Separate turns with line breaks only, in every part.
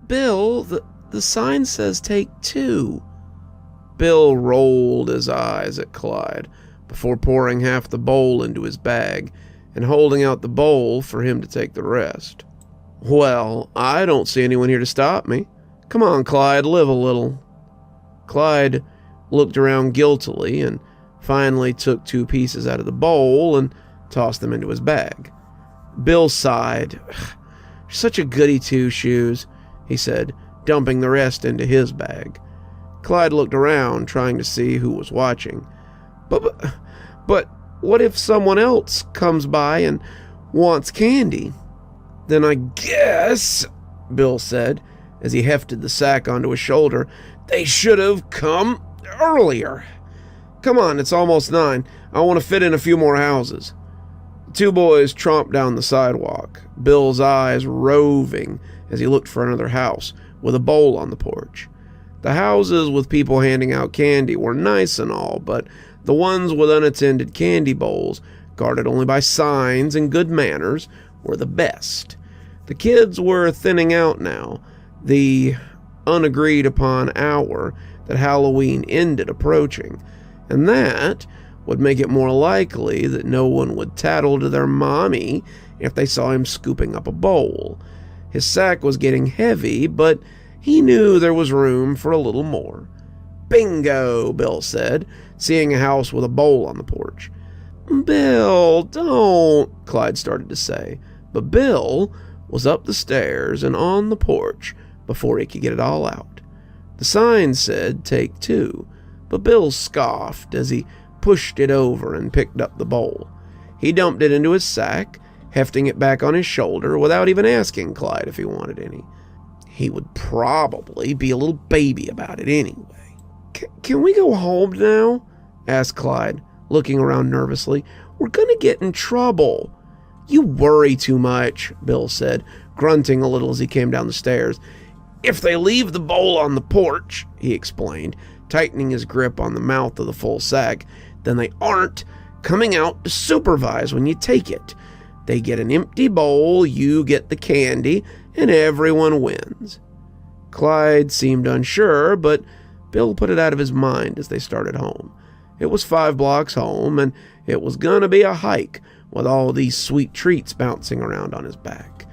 Bill, the sign says take 2. Bill rolled his eyes at Clyde before pouring half the bowl into his bag and holding out the bowl for him to take the rest. Well, I don't see anyone here to stop me. Come on, Clyde, live a little. Clyde looked around guiltily and finally took 2 pieces out of the bowl and tossed them into his bag. Bill sighed. Such a goody two-shoes, he said, dumping the rest into his bag. Clyde looked around, trying to see who was watching. But what if someone else comes by and wants candy? Then I guess, Bill said, as he hefted the sack onto his shoulder, they should have come earlier. Come on, it's almost 9. I want to fit in a few more houses. The 2 boys tromped down the sidewalk, Bill's eyes roving as he looked for another house with a bowl on the porch. The houses with people handing out candy were nice and all, but the ones with unattended candy bowls, guarded only by signs and good manners, were the best. The kids were thinning out now, the unagreed upon hour that Halloween ended approaching, and that would make it more likely that no one would tattle to their mommy if they saw him scooping up a bowl. His sack was getting heavy, but he knew there was room for a little more. Bingo, Bill said, seeing a house with a bowl on the porch. Bill, don't, Clyde started to say, but Bill was up the stairs and on the porch before he could get it all out. The sign said take 2, but Bill scoffed as he pushed it over and picked up the bowl. He dumped it into his sack, hefting it back on his shoulder without even asking Clyde if he wanted any. He would probably be a little baby about it anyway. Can we go home now? Asked Clyde, looking around nervously. We're gonna get in trouble. You worry too much, Bill said, grunting a little as he came down the stairs. If they leave the bowl on the porch, he explained, tightening his grip on the mouth of the full sack, then they aren't coming out to supervise when you take it. They get an empty bowl, you get the candy, and everyone wins. Clyde seemed unsure, but Bill put it out of his mind as they started home. It was 5 blocks home, and it was gonna be a hike with all these sweet treats bouncing around on his back.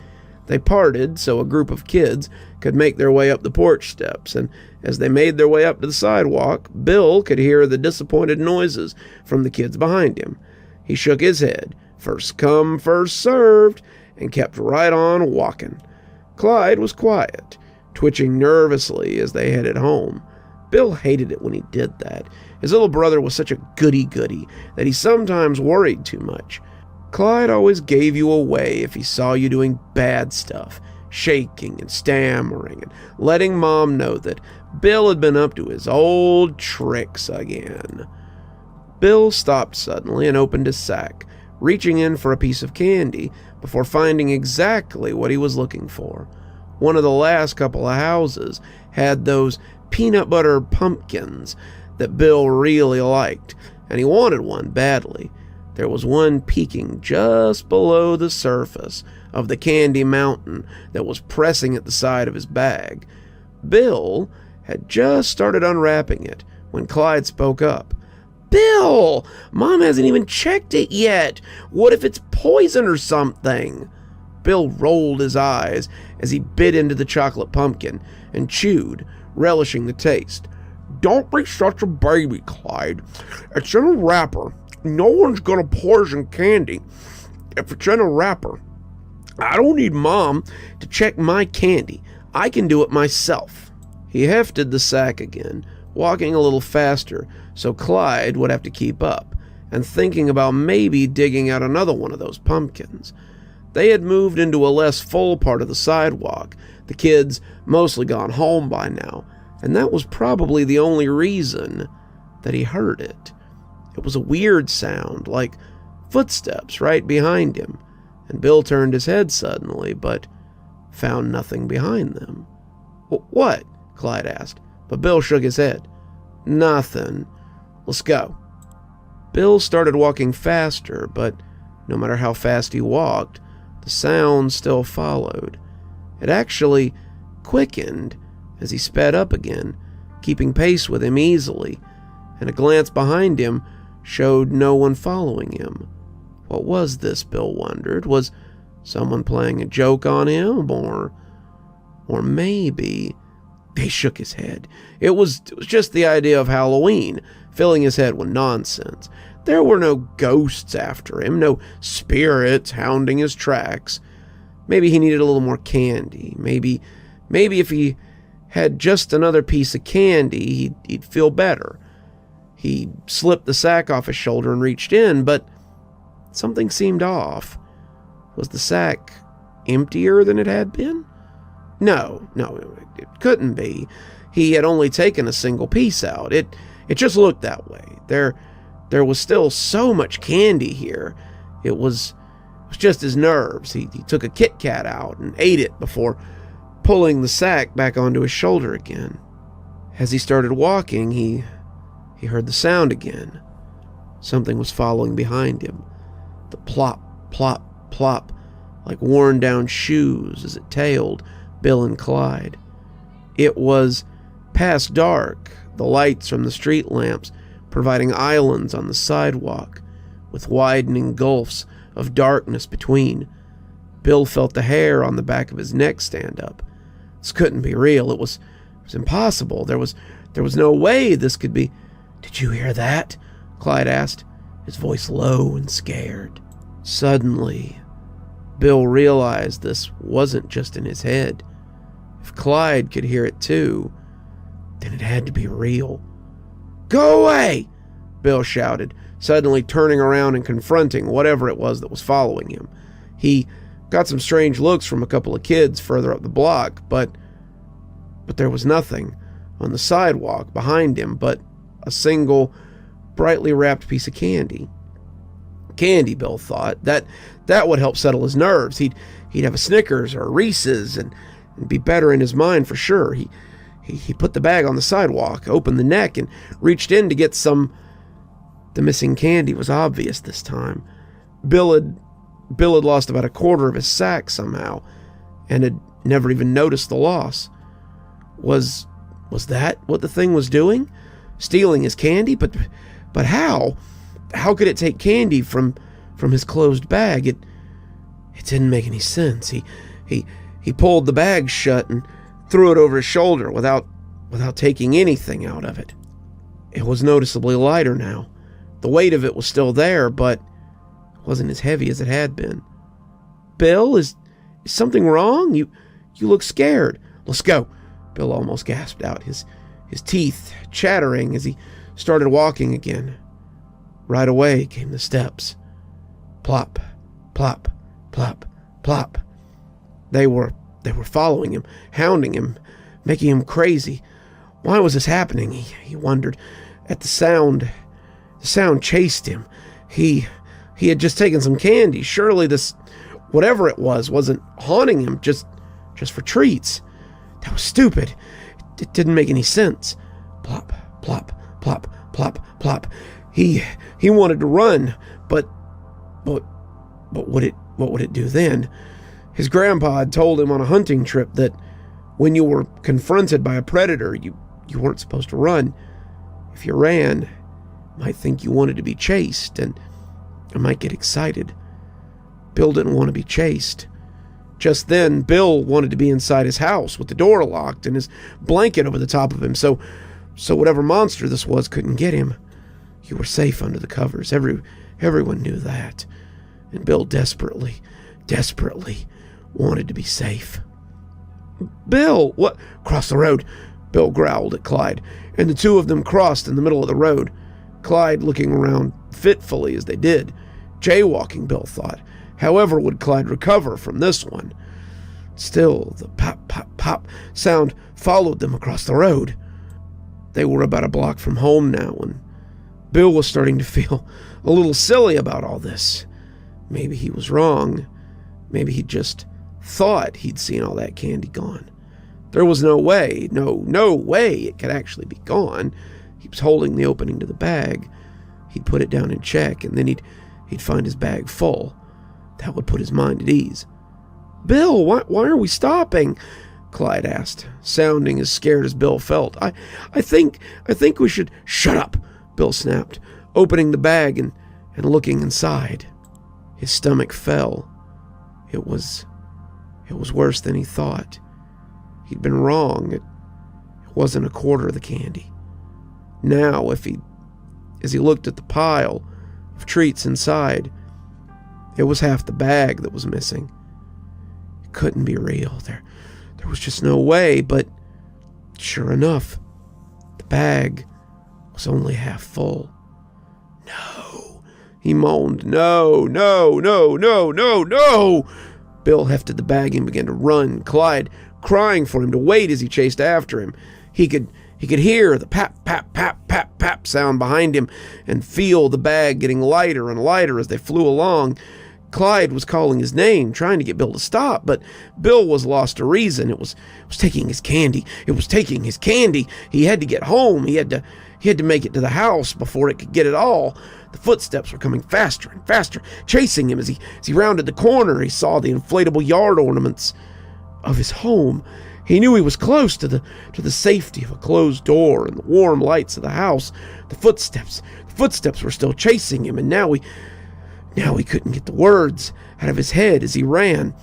They parted so a group of kids could make their way up the porch steps, and as they made their way up to the sidewalk, Bill could hear the disappointed noises from the kids behind him. He shook his head, first come, first served, and kept right on walking. Clyde was quiet, twitching nervously as they headed home. Bill hated it when he did that. His little brother was such a goody-goody that he sometimes worried too much. Clyde always gave you away if he saw you doing bad stuff, shaking and stammering and letting Mom know that Bill had been up to his old tricks again. Bill stopped suddenly and opened his sack, reaching in for a piece of candy before finding exactly what he was looking for. One of the last couple of houses had those peanut butter pumpkins that Bill really liked, and he wanted one badly. There was one peeking just below the surface of the candy mountain that was pressing at the side of his bag. Bill had just started unwrapping it when Clyde spoke up. Bill, Mom hasn't even checked it yet. What if it's poison or something? Bill rolled his eyes as he bit into the chocolate pumpkin and chewed, relishing the taste. Don't be such a baby, Clyde. It's in a wrapper. No one's gonna poison candy if it's in a wrapper. I don't need Mom to check my candy. I can do it myself. He hefted the sack again, walking a little faster so Clyde would have to keep up, and thinking about maybe digging out another one of those pumpkins. They had moved into a less full part of the sidewalk, the kids mostly gone home by now, and that was probably the only reason that he heard it. It was a weird sound, like footsteps right behind him, and Bill turned his head suddenly, but found nothing behind them. What? Clyde asked, but Bill shook his head. Nothing. Let's go. Bill started walking faster, but no matter how fast he walked, the sound still followed. It actually quickened as he sped up again, keeping pace with him easily, and a glance behind him showed no one following him. What was this, Bill wondered? Was someone playing a joke on him, or maybe... He shook his head. It was just the idea of Halloween filling his head with nonsense. There were no ghosts after him, no spirits hounding his tracks. Maybe he needed a little more candy. Maybe if he had just another piece of candy, he'd feel better. He slipped the sack off his shoulder and reached in, but something seemed off. Was the sack emptier than it had been? No, it couldn't be. He had only taken a single piece out. It just looked that way. There was still so much candy here. It was just his nerves. He took a Kit Kat out and ate it before pulling the sack back onto his shoulder again. As he started walking, he heard the sound again. Something was following behind him. The plop, plop, plop, like worn down shoes as it tailed Bill and Clyde. It was past dark, the lights from the street lamps providing islands on the sidewalk, with widening gulfs of darkness between. Bill felt the hair on the back of his neck stand up. This couldn't be real. It was impossible. There was no way this could be. "Did you hear that?" Clyde asked, his voice low and scared. Suddenly, Bill realized this wasn't just in his head. If Clyde could hear it too, then it had to be real. "Go away!" Bill shouted, suddenly turning around and confronting whatever it was that was following him. He got some strange looks from a couple of kids further up the block, but there was nothing on the sidewalk behind him but a single brightly wrapped piece of candy. Candy, Bill thought. That would help settle his nerves. He'd have a Snickers or a Reese's and be better in his mind for sure. He put the bag on the sidewalk, opened the neck, and reached in to get some. The missing candy was obvious this time. Bill had lost about a quarter of his sack somehow, and had never even noticed the loss. Was that what the thing was doing? Stealing his candy? But how? How could it take candy from his closed bag? It didn't make any sense. He pulled the bag shut and threw it over his shoulder without taking anything out of it. It was noticeably lighter now. The weight of it was still there, but it wasn't as heavy as it had been. "Bill, is something wrong? You look scared." "Let's go," Bill almost gasped out, his teeth chattering as he started walking again. Right away came the steps. Plop, plop, plop, plop. They were following him, hounding him, making him crazy. Why was this happening? He wondered. At the sound chased him. He had just taken some candy. Surely this, whatever it was, wasn't haunting him just for treats. That was stupid. It didn't make any sense. Plop, plop, plop, plop, plop. He wanted to run, but what would it do then? His grandpa had told him on a hunting trip that when you were confronted by a predator, you weren't supposed to run. If you ran, might think you wanted to be chased, and might get excited. Bill didn't want to be chased. Just then, Bill wanted to be inside his house with the door locked and his blanket over the top of him, so whatever monster this was couldn't get him. You were safe under the covers. Everyone knew that. And Bill desperately wanted to be safe. "Bill, what?" "Cross the road," Bill growled at Clyde, and the two of them crossed in the middle of the road, Clyde looking around fitfully as they did. Jaywalking, Bill thought. However would Clyde recover from this one? Still, the pop, pop, pop sound followed them across the road. They were about a block from home now, and Bill was starting to feel a little silly about all this. Maybe he was wrong. Maybe he just thought he'd seen all that candy gone. There was no way it could actually be gone. He was holding the opening to the bag. He'd put it down and check, and then he'd find his bag full. That would put his mind at ease. "Bill, why are we stopping?" Clyde asked, sounding as scared as Bill felt. I think we should... Shut up, Bill snapped, opening the bag and looking inside. His stomach fell. It was worse than he thought. He'd been wrong. It wasn't a quarter of the candy. Now, as he looked at the pile of treats inside, it was half the bag that was missing. It couldn't be real. There was just no way, but sure enough, the bag was only half full. No, he moaned. No. Bill hefted the bag and began to run, Clyde crying for him to wait as he chased after him. He could hear the pap, pap, pap, pap, pap sound behind him and feel the bag getting lighter and lighter as they flew along. Clyde was calling his name, trying to get Bill to stop, but Bill was lost to reason. It was taking his candy. It was taking his candy. He had to get home. He had to make it to the house before it could get it all. The footsteps were coming faster and faster, chasing him as he rounded the corner. He saw the inflatable yard ornaments of his home. He knew he was close to the safety of a closed door and the warm lights of the house. The footsteps were still chasing him, and now he couldn't get the words out of his head as he ran.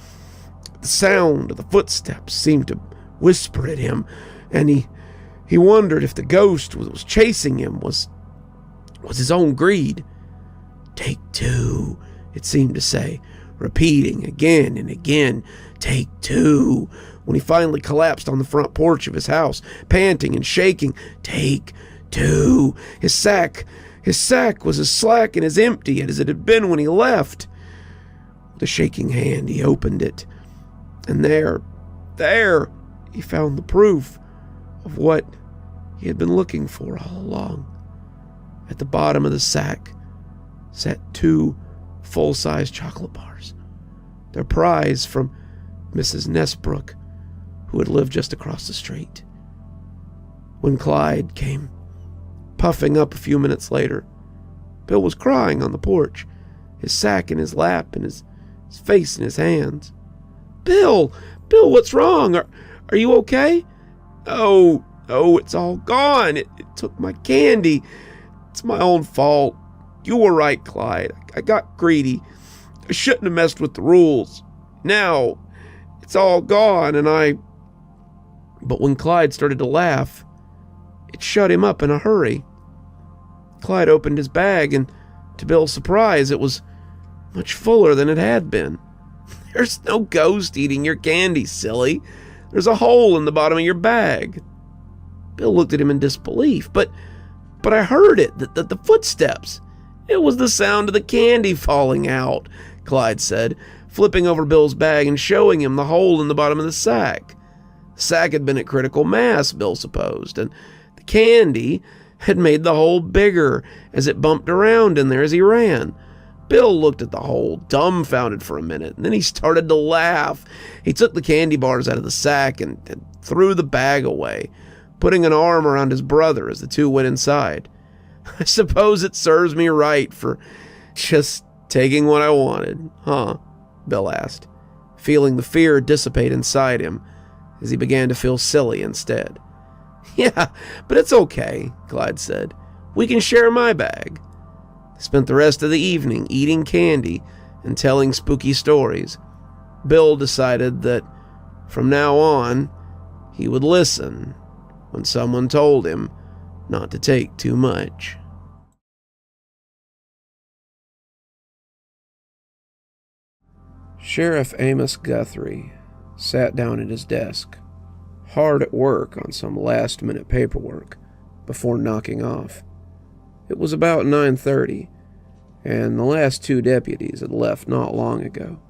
The sound of the footsteps seemed to whisper at him, and he wondered if the ghost that was chasing him was his own greed. Take two, it seemed to say, repeating again and again, take two. When he finally collapsed on the front porch of his house, panting and shaking, take two. His sack was as slack and as empty as it had been when he left. With a shaking hand, he opened it, and there, he found the proof of what he had been looking for all along. At the bottom of the sack sat 2 full-size chocolate bars, their prize from Mrs. Nesbrook, who had lived just across the street. When Clyde came puffing up a few minutes later, Bill was crying on the porch, his sack in his lap and his face in his hands. Bill, what's wrong? Are you okay? Oh, it's all gone. It took my candy. It's my own fault. You were right, Clyde. I got greedy. I shouldn't have messed with the rules. Now, it's all gone, and But when Clyde started to laugh, it shut him up in a hurry. Clyde opened his bag, and to Bill's surprise, it was much fuller than it had been. There's no ghost eating your candy, silly. There's a hole in the bottom of your bag. Bill looked at him in disbelief. But I heard it, the footsteps. It was the sound of the candy falling out, Clyde said, flipping over Bill's bag and showing him the hole in the bottom of the sack. The sack had been at critical mass, Bill supposed, and the candy had made the hole bigger as it bumped around in there as he ran. Bill looked at the hole, dumbfounded for a minute, and then he started to laugh. He took the candy bars out of the sack and threw the bag away, putting an arm around his brother as the two went inside. I suppose it serves me right for just taking what I wanted, huh? Bill asked, feeling the fear dissipate inside him as he began to feel silly instead. Yeah, but it's okay, Clyde said. We can share my bag. They spent the rest of the evening eating candy and telling spooky stories. Bill decided that from now on, he would listen when someone told him not to take too much. Sheriff Amos Guthrie sat down at his desk, hard at work on some last-minute paperwork, before knocking off. It was about 9:30, and the last 2 deputies had left not long ago.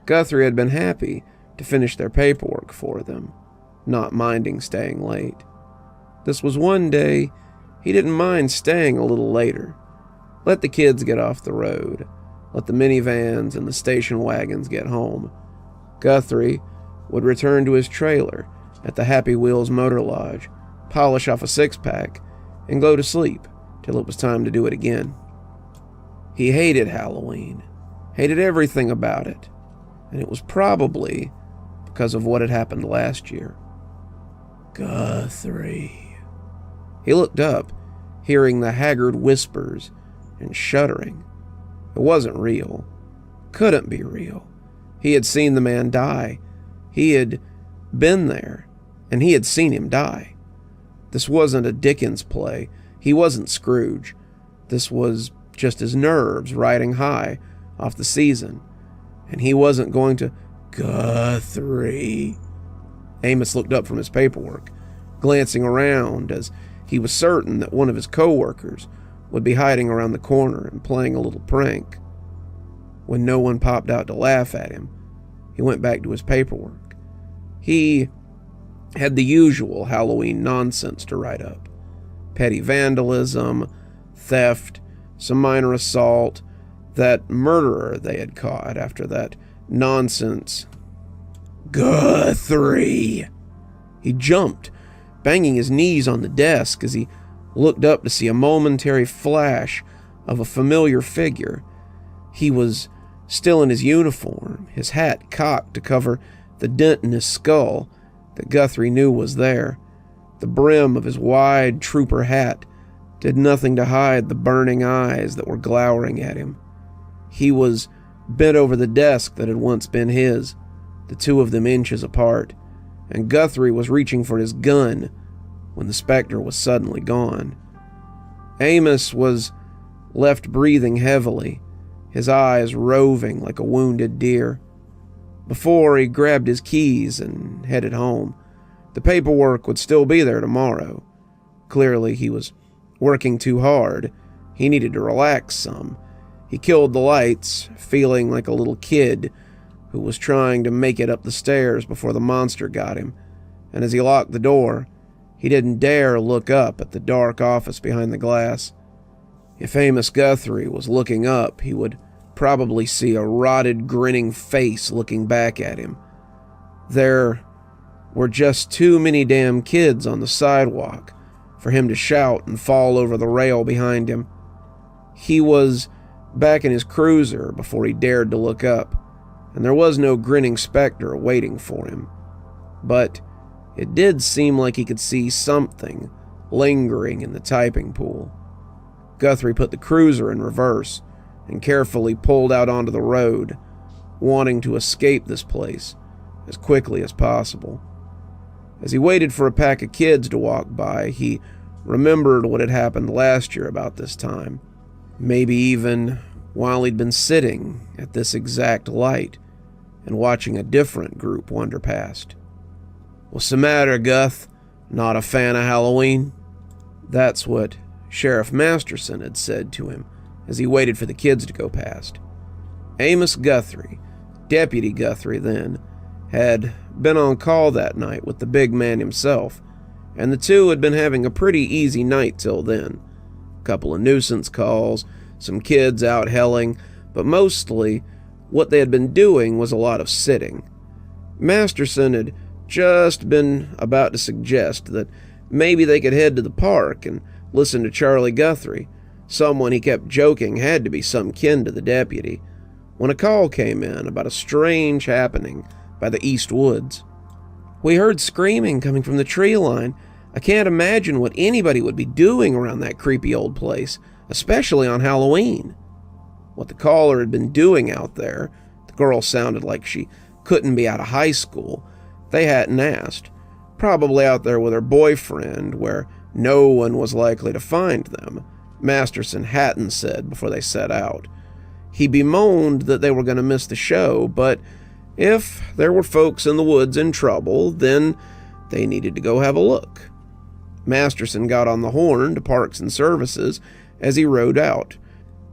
Guthrie had been happy to finish their paperwork for them, not minding staying late. This was one day he didn't mind staying a little later. Let the kids get off the road. Let the minivans and the station wagons get home. Guthrie would return to his trailer at the Happy Wheels Motor Lodge, polish off a 6-pack, and go to sleep till it was time to do it again. He hated Halloween, hated everything about it, and it was probably because of what had happened last year. Guthrie. He looked up, hearing the haggard whispers and shuddering. It wasn't real. Couldn't be real. He had seen the man die. He had been there, and he had seen him die. This wasn't a Dickens play. He wasn't Scrooge. This was just his nerves riding high off the season, and he wasn't going to... Guthrie. Amos looked up from his paperwork, glancing around as he was certain that one of his co-workers would be hiding around the corner and playing a little prank. When no one popped out to laugh at him, he went back to his paperwork. He had the usual Halloween nonsense to write up. Petty vandalism, theft, some minor assault, that murderer they had caught after that nonsense. Guthrie! He jumped, banging his knees on the desk as he looked up to see a momentary flash of a familiar figure. He was still in his uniform, his hat cocked to cover the dent in his skull that Guthrie knew was there. The brim of his wide trooper hat did nothing to hide the burning eyes that were glowering at him. He was bent over the desk that had once been his, the two of them inches apart, and Guthrie was reaching for his gun when the specter was suddenly gone. Amos was left breathing heavily, his eyes roving like a wounded deer. Before he grabbed his keys and headed home, the paperwork would still be there tomorrow. Clearly he was working too hard. He needed to relax some. He killed the lights, feeling like a little kid who was trying to make it up the stairs before the monster got him, and as he locked the door, he didn't dare look up at the dark office behind the glass. If Amos Guthrie was looking up, he would probably see a rotted, grinning face looking back at him. There were just too many damn kids on the sidewalk for him to shout and fall over the rail behind him. He was back in his cruiser before he dared to look up, and there was no grinning specter waiting for him. But it did seem like he could see something lingering in the typing pool. Guthrie put the cruiser in reverse and carefully pulled out onto the road, wanting to escape this place as quickly as possible. As he waited for a pack of kids to walk by, he remembered what had happened last year about this time. Maybe even while he'd been sitting at this exact light and watching a different group wander past. "What's the matter, Guth? Not a fan of Halloween?" That's what Sheriff Masterson had said to him as he waited for the kids to go past. Amos Guthrie, Deputy Guthrie then, had been on call that night with the big man himself, and the two had been having a pretty easy night till then. A couple of nuisance calls, some kids out helling, but mostly what they had been doing was a lot of sitting. Masterson had just been about to suggest that maybe they could head to the park and listen to Charlie Guthrie, someone he kept joking had to be some kin to the deputy, when a call came in about a strange happening by the East Woods. "We heard screaming coming from the tree line. I can't imagine what anybody would be doing around that creepy old place, especially on Halloween." What the caller had been doing out there, the girl sounded like she couldn't be out of high school, they hadn't asked. Probably out there with her boyfriend, where no one was likely to find them, Masterson hadn't said before they set out. He bemoaned that they were going to miss the show, but if there were folks in the woods in trouble, then they needed to go have a look. Masterson got on the horn to Parks and Services as he rode out,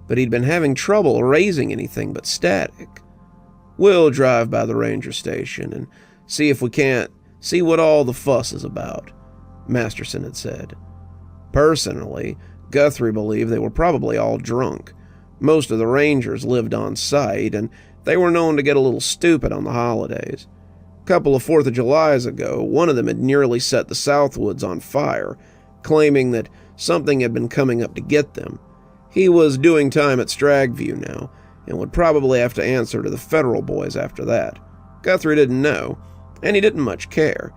but he'd been having trouble raising anything but static. "We'll drive by the ranger station and see if we can't see what all the fuss is about," Masterson had said. Personally, Guthrie believed they were probably all drunk. Most of the rangers lived on site, and they were known to get a little stupid on the holidays. A couple of 4th of Julys ago, one of them had nearly set the Southwoods on fire, claiming that something had been coming up to get them. He was doing time at Stragview now, and would probably have to answer to the federal boys after that. Guthrie didn't know, and he didn't much care.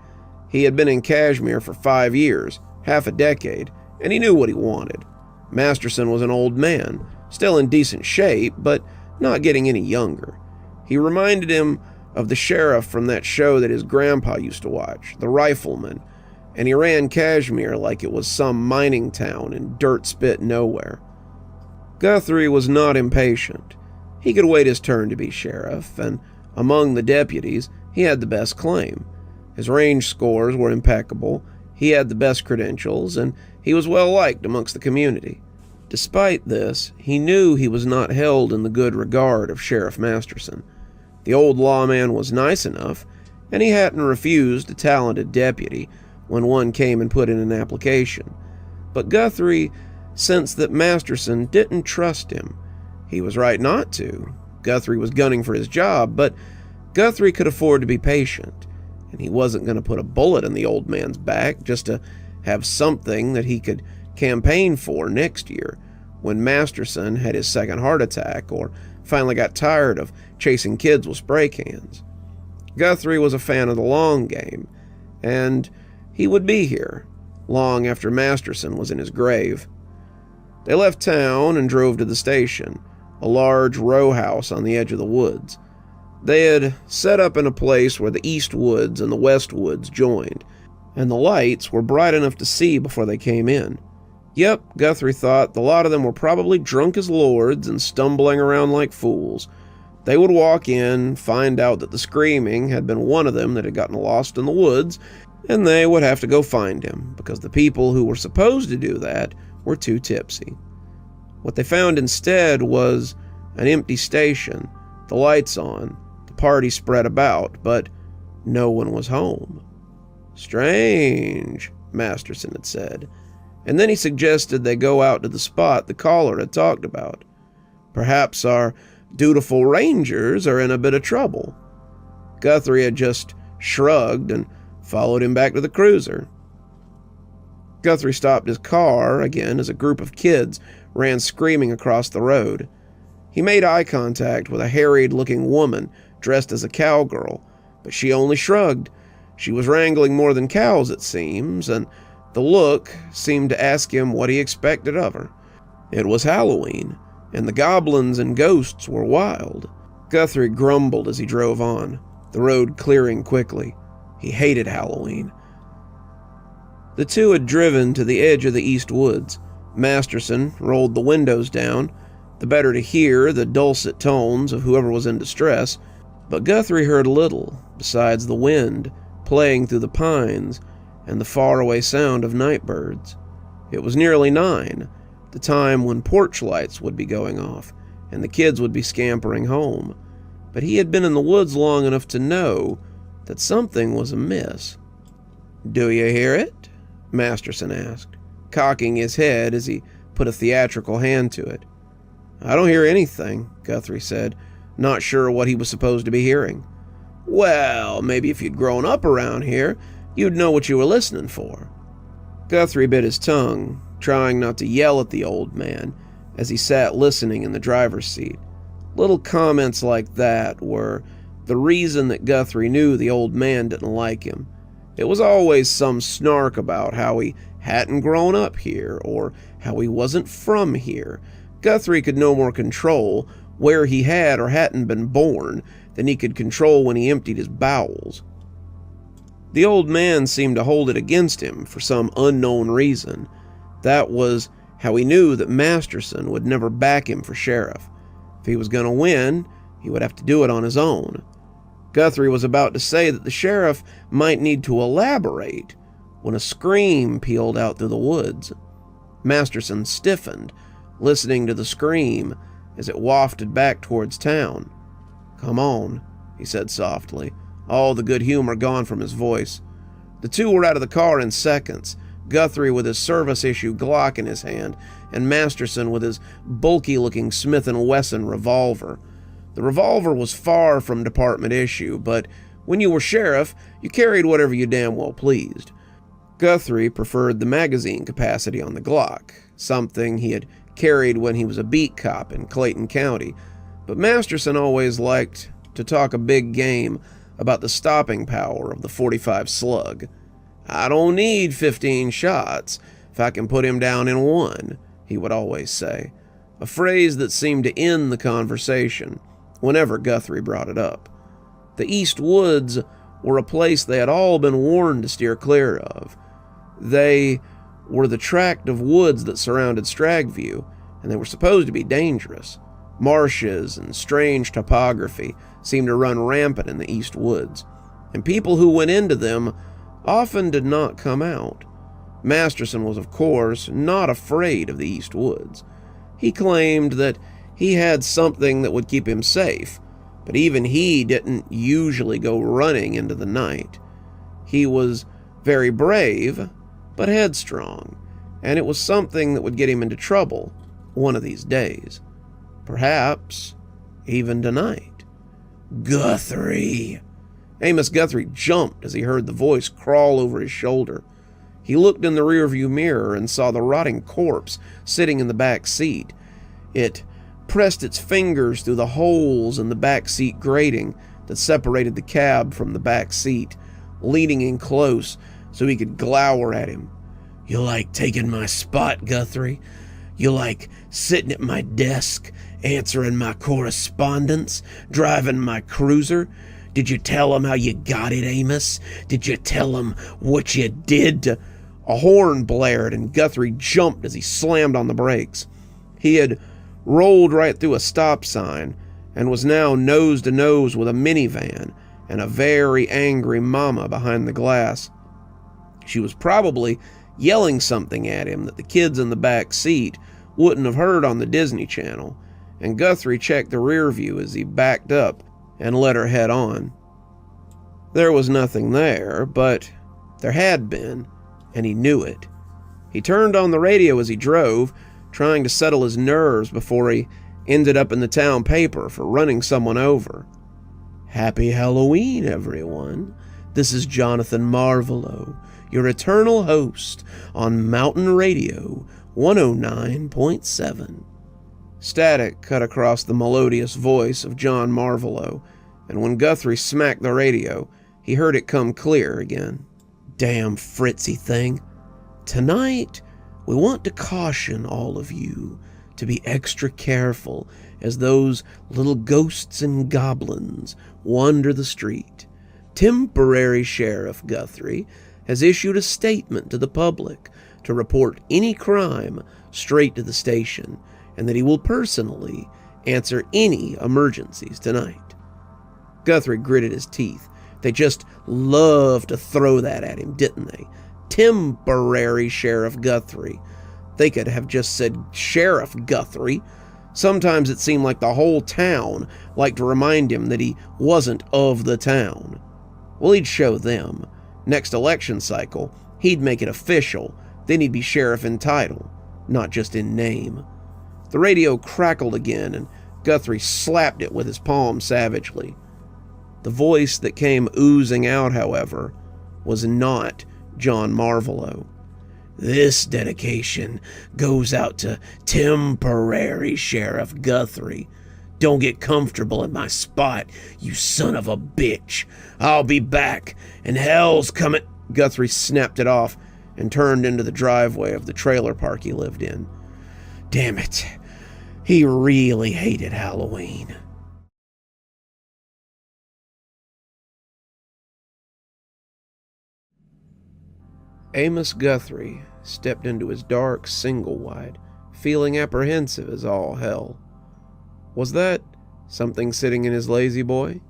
He had been in Cashmere for 5 years, half a decade, and he knew what he wanted. Masterson was an old man, still in decent shape, but not getting any younger. He reminded him of the sheriff from that show that his grandpa used to watch, The Rifleman, and he ran Cashmere like it was some mining town in dirt spit nowhere. Guthrie was not impatient. He could wait his turn to be sheriff, and among the deputies, he had the best claim. His range scores were impeccable, he had the best credentials, and he was well liked amongst the community. Despite this, he knew he was not held in the good regard of Sheriff Masterson. The old lawman was nice enough, and he hadn't refused a talented deputy when one came and put in an application. But Guthrie sensed that Masterson didn't trust him. He was right not to. Guthrie was gunning for his job, but Guthrie could afford to be patient, and he wasn't going to put a bullet in the old man's back just to have something that he could campaign for next year when Masterson had his second heart attack or finally got tired of chasing kids with spray cans. Guthrie was a fan of the long game, and he would be here long after Masterson was in his grave. They left town and drove to the station, a large row house on the edge of the woods. They had set up in a place where the east woods and the west woods joined, and the lights were bright enough to see before they came in. Yep, Guthrie thought the lot of them were probably drunk as lords and stumbling around like fools. They would walk in, find out that the screaming had been one of them that had gotten lost in the woods, and they would have to go find him, because the people who were supposed to do that were too tipsy. What they found instead was an empty station, the lights on, the party spread about, but no one was home. Strange, Masterson had said, and then he suggested they go out to the spot the caller had talked about. Perhaps our dutiful rangers are in a bit of trouble. Guthrie had just shrugged and followed him back to the cruiser. Guthrie stopped his car again as a group of kids ran screaming across the road. He made eye contact with a harried-looking woman dressed as a cowgirl, but she only shrugged. She was wrangling more than cows, it seems, and the look seemed to ask him what he expected of her. It was Halloween, and the goblins and ghosts were wild. Guthrie grumbled as he drove on, the road clearing quickly. He hated Halloween. The two had driven to the edge of the east woods. Masterson rolled the windows down, the better to hear the dulcet tones of whoever was in distress, but Guthrie heard little besides the wind playing through the pines and the faraway sound of night birds. It was nearly 9, the time when porch lights would be going off and the kids would be scampering home, but he had been in the woods long enough to know that something was amiss. "Do you hear it?" Masterson asked, cocking his head as he put a theatrical hand to it. "I don't hear anything," Guthrie said, not sure what he was supposed to be hearing. "Well, maybe if you'd grown up around here, you'd know what you were listening for." Guthrie bit his tongue, trying not to yell at the old man as he sat listening in the driver's seat. Little comments like that were the reason that Guthrie knew the old man didn't like him. It was always some snark about how he hadn't grown up here, or how he wasn't from here. Guthrie could no more control where he had or hadn't been born than he could control when he emptied his bowels. The old man seemed to hold it against him for some unknown reason. That was how he knew that Masterson would never back him for sheriff. If he was going to win, he would have to do it on his own. Guthrie was about to say that the sheriff might need to elaborate when a scream pealed out through the woods. Masterson stiffened, listening to the scream as it wafted back towards town. "Come on," he said softly, all the good humor gone from his voice. The two were out of the car in seconds, Guthrie with his service-issue Glock in his hand, and Masterson with his bulky-looking Smith & Wesson revolver. The revolver was far from department issue, but when you were sheriff, you carried whatever you damn well pleased. Guthrie preferred the magazine capacity on the Glock, something he had carried when he was a beat cop in Clayton County, but Masterson always liked to talk a big game about the stopping power of the .45 slug. "I don't need 15 shots if I can put him down in one," he would always say, a phrase that seemed to end the conversation whenever Guthrie brought it up. The East Woods were a place they had all been warned to steer clear of. They were the tract of woods that surrounded Stagview, and they were supposed to be dangerous. Marshes and strange topography seemed to run rampant in the East Woods, and people who went into them often did not come out. Masterson was, of course, not afraid of the East Woods. He claimed that he had something that would keep him safe, but even he didn't usually go running into the night. He was very brave, but headstrong, and it was something that would get him into trouble one of these days. Perhaps even tonight. "Guthrie!" Amos Guthrie jumped as he heard the voice crawl over his shoulder. He looked in the rearview mirror and saw the rotting corpse sitting in the back seat. It pressed its fingers through the holes in the back seat grating that separated the cab from the back seat, leaning in close so he could glower at him. "You like taking my spot, Guthrie? You like sitting at my desk, answering my correspondence, driving my cruiser? Did you tell him how you got it, Amos? Did you tell him what you did to—" A horn blared and Guthrie jumped as he slammed on the brakes. He had rolled right through a stop sign and was now nose to nose with a minivan and a very angry mama behind the glass. She was probably yelling something at him that the kids in the back seat wouldn't have heard on the Disney Channel, and Guthrie checked the rear view as he backed up and let her head on. There was nothing there, but there had been, and he knew it. He turned on the radio as he drove, trying to settle his nerves before he ended up in the town paper for running someone over. "Happy Halloween, everyone. This is Jonathan Marvolo, your eternal host on Mountain Radio 109.7. Static cut across the melodious voice of John Marvolo, and when Guthrie smacked the radio, he heard it come clear again. "Damn Fritzy thing. Tonight, we want to caution all of you to be extra careful as those little ghosts and goblins wander the street. Temporary Sheriff Guthrie has issued a statement to the public to report any crime straight to the station, and that he will personally answer any emergencies tonight." Guthrie gritted his teeth. They just loved to throw that at him, didn't they? Temporary Sheriff Guthrie. They could have just said Sheriff Guthrie. Sometimes it seemed like the whole town liked to remind him that he wasn't of the town. Well, he'd show them. Next election cycle, he'd make it official. Then he'd be sheriff in title, not just in name. The radio crackled again, and Guthrie slapped it with his palm savagely. The voice that came oozing out, however, was not John Marvolo. "This dedication goes out to Temporary Sheriff Guthrie. Don't get comfortable in my spot, you son of a bitch. I'll be back, and hell's coming—" Guthrie snapped it off and turned into the driveway of the trailer park he lived in. Damn it. He really hated Halloween. Amos Guthrie stepped into his dark single-wide, feeling apprehensive as all hell. Was that something sitting in his lazy boy?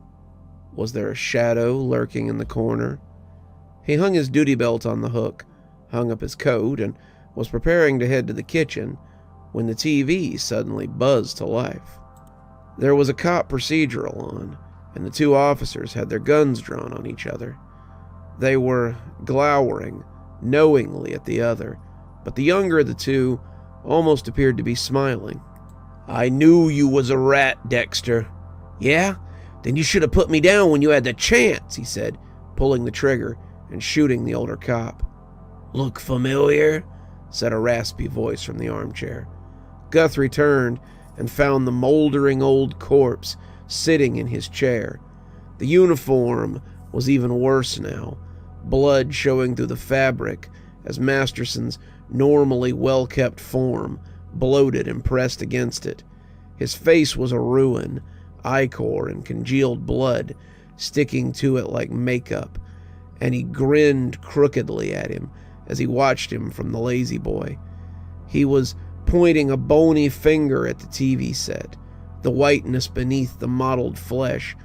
Was there a shadow lurking in the corner? He hung his duty belt on the hook, hung up his coat, and was preparing to head to the kitchen when the TV suddenly buzzed to life. There was a cop procedural on, and the two officers had their guns drawn on each other. They were glowering knowingly at the other, but the younger of the two almost appeared to be smiling. "I knew you was a rat, Dexter." "Yeah? Then you should have put me down when you had the chance," he said, pulling the trigger and shooting the older cop. "Look familiar?" said a raspy voice from the armchair. Guthrie turned and found the moldering old corpse sitting in his chair. The uniform was even worse now, blood showing through the fabric as Masterson's normally well-kept form bloated and pressed against it. His face was a ruin, ichor and congealed blood sticking to it like makeup, and he grinned crookedly at him as he watched him from the lazy boy. He was pointing a bony finger at the TV set, the whiteness beneath the mottled flesh,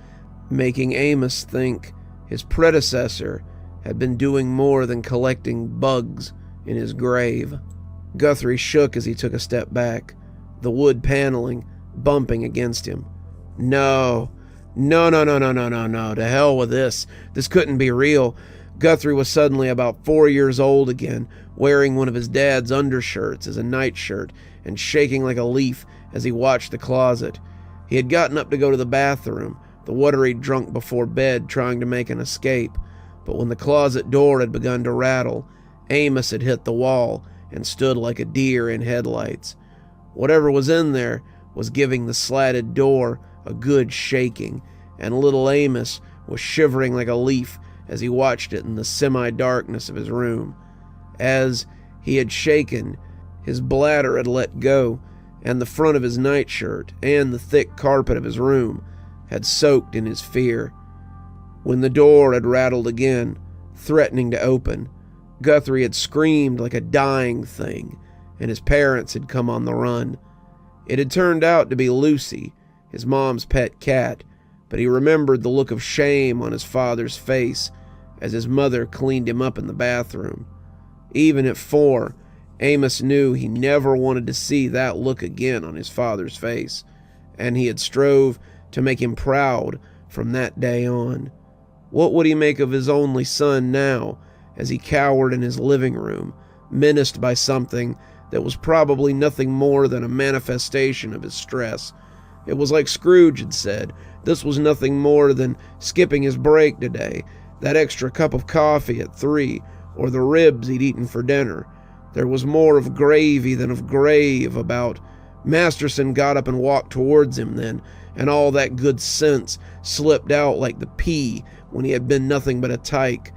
making Amos think his predecessor had been doing more than collecting bugs in his grave. Guthrie shook as he took a step back, the wood paneling bumping against him. No, to hell with this. This couldn't be real. Guthrie was suddenly about 4 years old again, wearing one of his dad's undershirts as a nightshirt and shaking like a leaf as he watched the closet. He had gotten up to go to the bathroom, the water he'd drunk before bed, trying to make an escape. But when the closet door had begun to rattle, Amos had hit the wall and stood like a deer in headlights. Whatever was in there was giving the slatted door a good shaking, and little Amos was shivering like a leaf as he watched it in the semi-darkness of his room. As he had shaken, his bladder had let go, and the front of his nightshirt and the thick carpet of his room had soaked in his fear. When the door had rattled again, threatening to open, Guthrie had screamed like a dying thing, and his parents had come on the run. It had turned out to be Lucy, his mom's pet cat, but he remembered the look of shame on his father's face as his mother cleaned him up in the bathroom. Even at 4, Amos knew he never wanted to see that look again on his father's face, and he had strove to make him proud from that day on. What would he make of his only son now, as he cowered in his living room, menaced by something that was probably nothing more than a manifestation of his stress? It was like Scrooge had said, this was nothing more than skipping his break today, that extra cup of coffee at 3, or the ribs he'd eaten for dinner. There was more of gravy than of grave about. Masterson got up and walked towards him then, and all that good sense slipped out like the pea when he had been nothing but a tyke.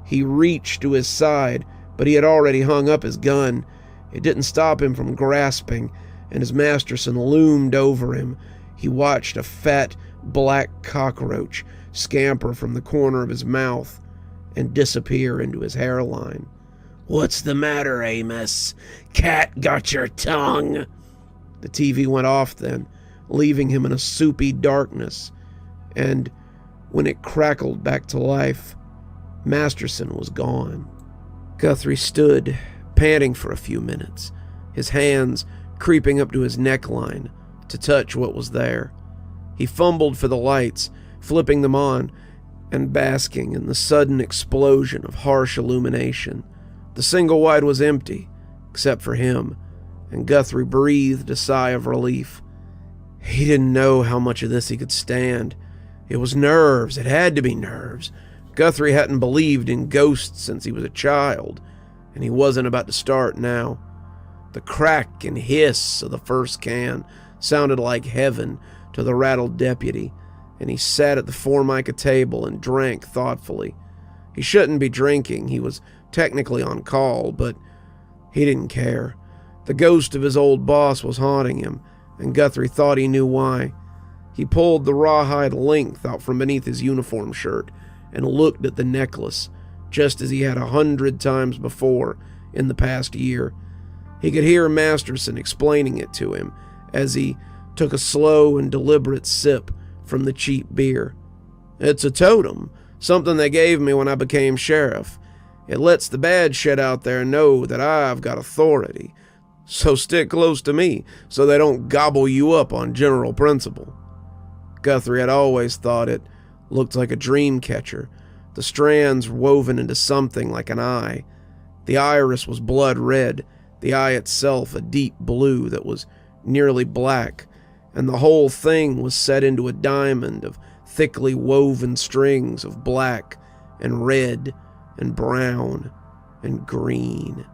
He reached to his side, but he had already hung up his gun. It didn't stop him from grasping, and as Masterson loomed over him, he watched a fat, black cockroach scamper from the corner of his mouth and disappear into his hairline. "What's the matter, Amos? Cat got your tongue?" The TV went off then, leaving him in a soupy darkness, and when it crackled back to life, Masterson was gone. Guthrie stood, panting for a few minutes, his hands creeping up to his neckline to touch what was there. He fumbled for the lights, flipping them on and basking in the sudden explosion of harsh illumination. The single wide was empty, except for him, and Guthrie breathed a sigh of relief. He didn't know how much of this he could stand. It was nerves. It had to be nerves. Guthrie hadn't believed in ghosts since he was a child, and he wasn't about to start now. The crack and hiss of the first can sounded like heaven to the rattled deputy, and he sat at the Formica table and drank thoughtfully. He shouldn't be drinking. He was technically on call, but he didn't care. The ghost of his old boss was haunting him, and Guthrie thought he knew why. He pulled the rawhide length out from beneath his uniform shirt and looked at the necklace, just as he had 100 times before in the past year. He could hear Masterson explaining it to him as he took a slow and deliberate sip from the cheap beer. "It's a totem, something they gave me when I became sheriff. It lets the bad shit out there know that I've got authority. So stick close to me so they don't gobble you up on general principle." Guthrie had always thought it looked like a dream catcher, the strands woven into something like an eye. The iris was blood red, the eye itself a deep blue that was nearly black, and the whole thing was set into a diamond of thickly woven strings of black and red and brown and green.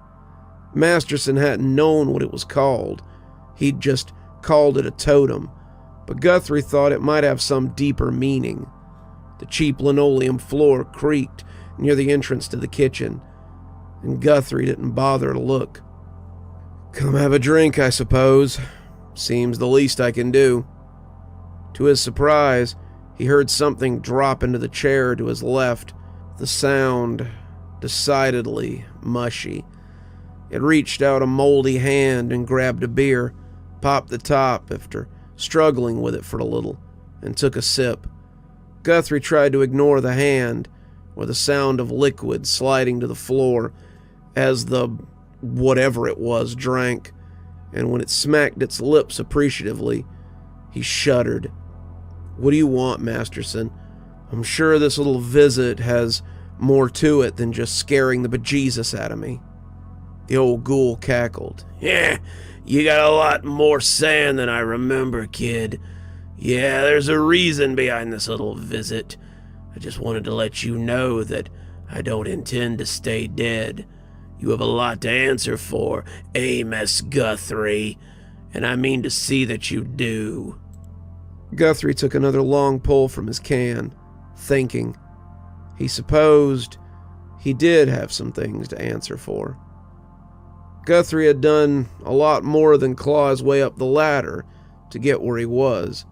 Masterson hadn't known what it was called. He'd just called it a totem, but Guthrie thought it might have some deeper meaning. The cheap linoleum floor creaked near the entrance to the kitchen, and Guthrie didn't bother to look. "Come have a drink, I suppose. Seems the least I can do." To his surprise, he heard something drop into the chair to his left, the sound decidedly mushy. It reached out a moldy hand and grabbed a beer, popped the top after struggling with it for a little, and took a sip. Guthrie tried to ignore the hand, or the sound of liquid sliding to the floor as the whatever it was drank, and when it smacked its lips appreciatively, he shuddered. "What do you want, Masterson? I'm sure this little visit has more to it than just scaring the bejesus out of me." The old ghoul cackled. "Yeah, you got a lot more sand than I remember, kid. Yeah, there's a reason behind this little visit. I just wanted to let you know that I don't intend to stay dead. You have a lot to answer for, Miss Guthrie, and I mean to see that you do." Guthrie took another long pull from his can, thinking. He supposed he did have some things to answer for. Guthrie had done a lot more than claw his way up the ladder to get where he was,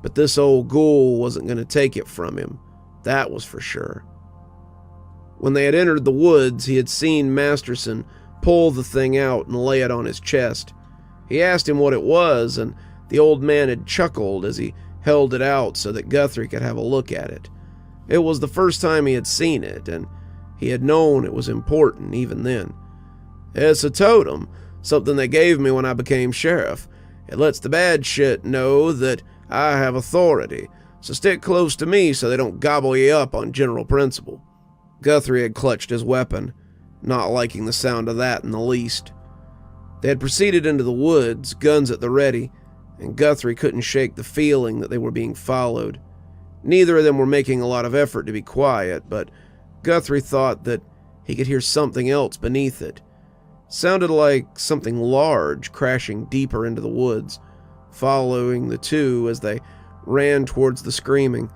but this old ghoul wasn't going to take it from him, that was for sure. When they had entered the woods, he had seen Masterson pull the thing out and lay it on his chest. He asked him what it was, and the old man had chuckled as he held it out so that Guthrie could have a look at it. It was the first time he had seen it, and he had known it was important even then. "It's a totem, something they gave me when I became sheriff. It lets the bad shit know that I have authority, so stick close to me so they don't gobble you up on general principle." Guthrie had clutched his weapon, not liking the sound of that in the least. They had proceeded into the woods, guns at the ready, and Guthrie couldn't shake the feeling that they were being followed. Neither of them were making a lot of effort to be quiet, but Guthrie thought that he could hear something else beneath it. Sounded like something large crashing deeper into the woods, following the two as they ran towards the screaming.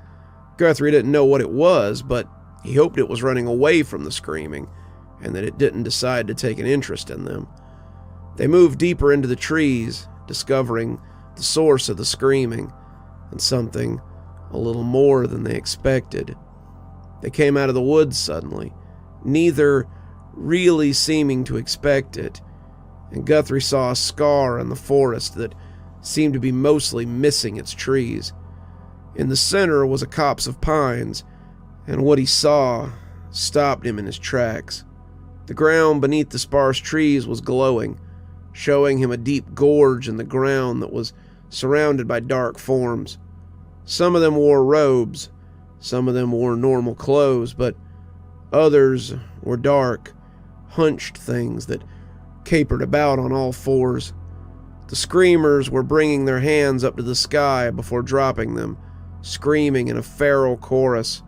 Guthrie didn't know what it was, but he hoped it was running away from the screaming, and that it didn't decide to take an interest in them. They moved deeper into the trees, discovering the source of the screaming, and something a little more than they expected. They came out of the woods suddenly, neither really seeming to expect it, and Guthrie saw a scar in the forest that seemed to be mostly missing its trees. In the center was a copse of pines, and what he saw stopped him in his tracks. The ground beneath the sparse trees was glowing, showing him a deep gorge in the ground that was surrounded by dark forms. Some of them wore robes, some of them wore normal clothes, but others were dark, hunched things that capered about on all fours. The screamers were bringing their hands up to the sky before dropping them, screaming in a feral chorus.